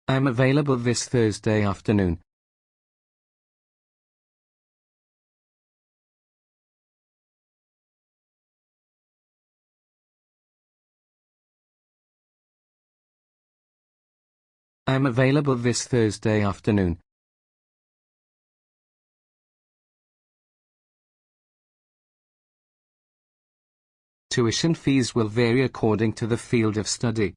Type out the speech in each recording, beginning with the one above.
I'm available this Thursday afternoon. I'm available this Thursday afternoon. Tuition fees will vary according to the field of study.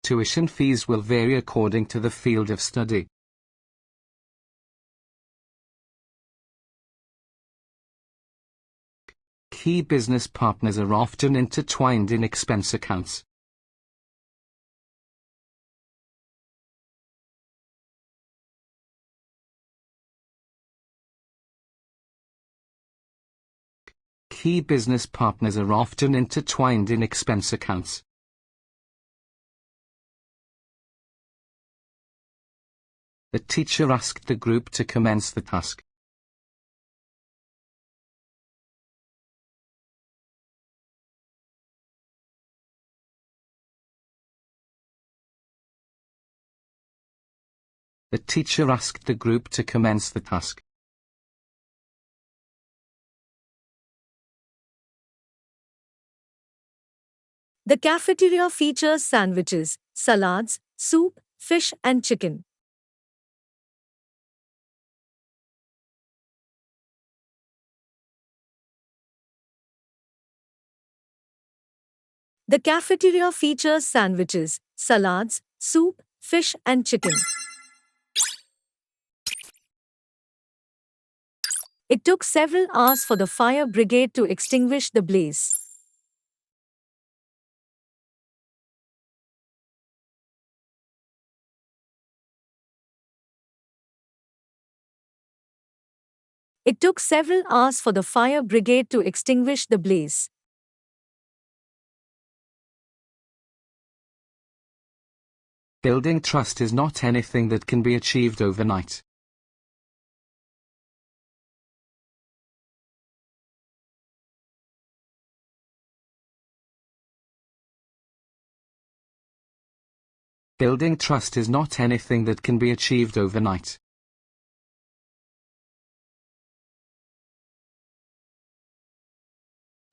Tuition fees will vary according to the field of study. Key business partners are often intertwined in expense accounts. Key business partners are often intertwined in expense accounts. The teacher asked the group to commence the task. The teacher asked the group to commence the task. The cafeteria features sandwiches, salads, soup, fish and chicken. The cafeteria features sandwiches, salads, soup, fish and chicken. It took several hours for the fire brigade to extinguish the blaze. It took several hours for the fire brigade to extinguish the blaze. Building trust is not anything that can be achieved overnight. Building trust is not anything that can be achieved overnight.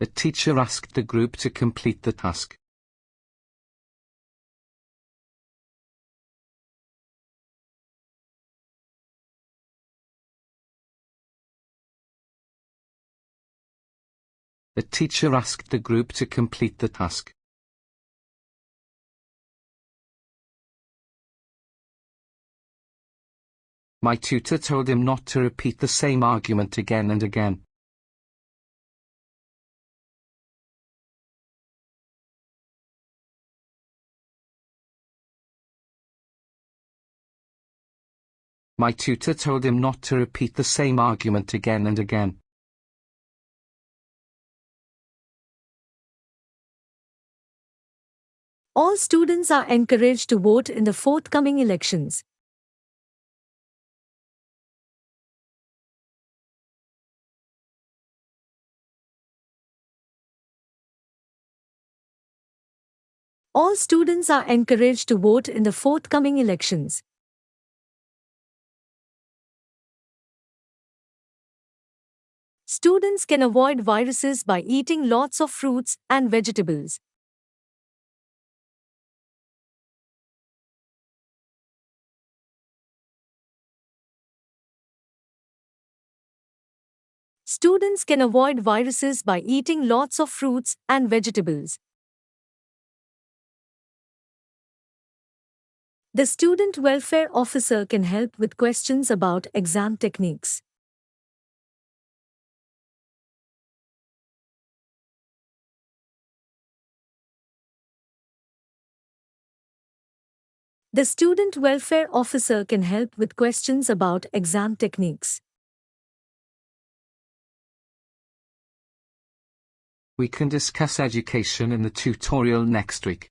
The teacher asked the group to complete the task. The teacher asked the group to complete the task. My tutor told him not to repeat the same argument again and again. My tutor told him not to repeat the same argument again and again. All students are encouraged to vote in the forthcoming elections. All students are encouraged to vote in the forthcoming elections. Students can avoid viruses by eating lots of fruits and vegetables. Students can avoid viruses by eating lots of fruits and vegetables. The student welfare officer can help with questions about exam techniques. The student welfare officer can help with questions about exam techniques. We can discuss education in the tutorial next week.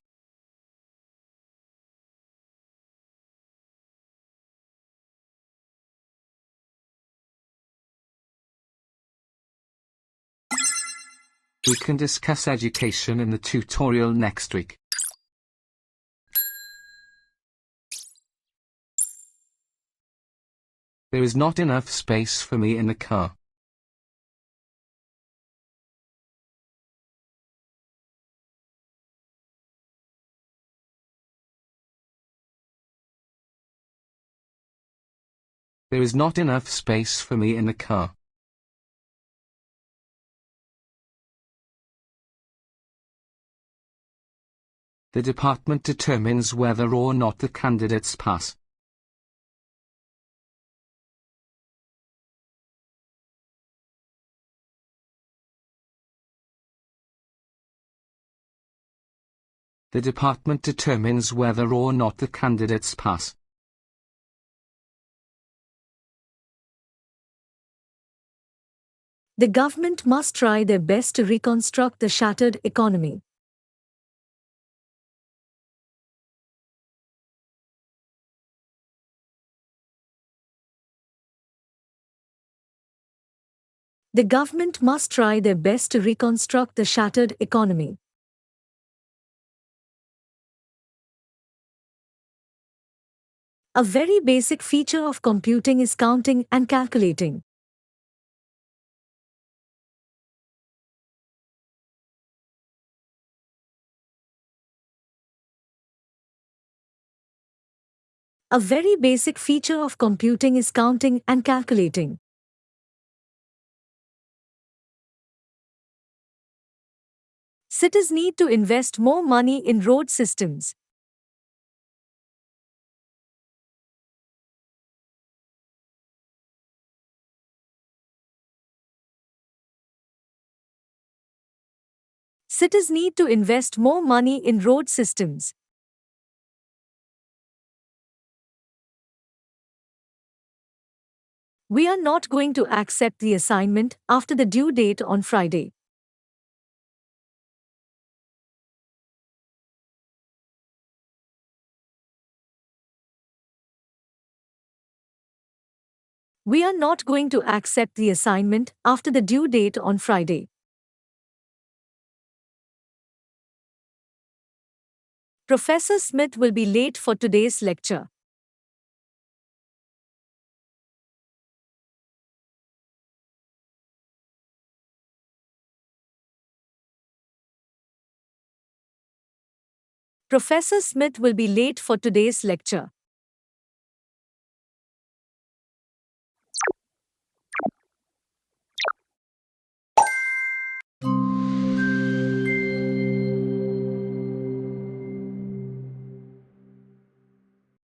We can discuss education in the tutorial next week. There is not enough space for me in the car. There is not enough space for me in the car. The department determines whether or not the candidates pass. The department determines whether or not the candidates pass. The government must try their best to reconstruct the shattered economy. The government must try their best to reconstruct the shattered economy. A very basic feature of computing is counting and calculating. A very basic feature of computing is counting and calculating. Cities need to invest more money in road systems. Cities need to invest more money in road systems. We are not going to accept the assignment after the due date on Friday. We are not going to accept the assignment after the due date on Friday. Professor Smith will be late for today's lecture. Professor Smith will be late for today's lecture.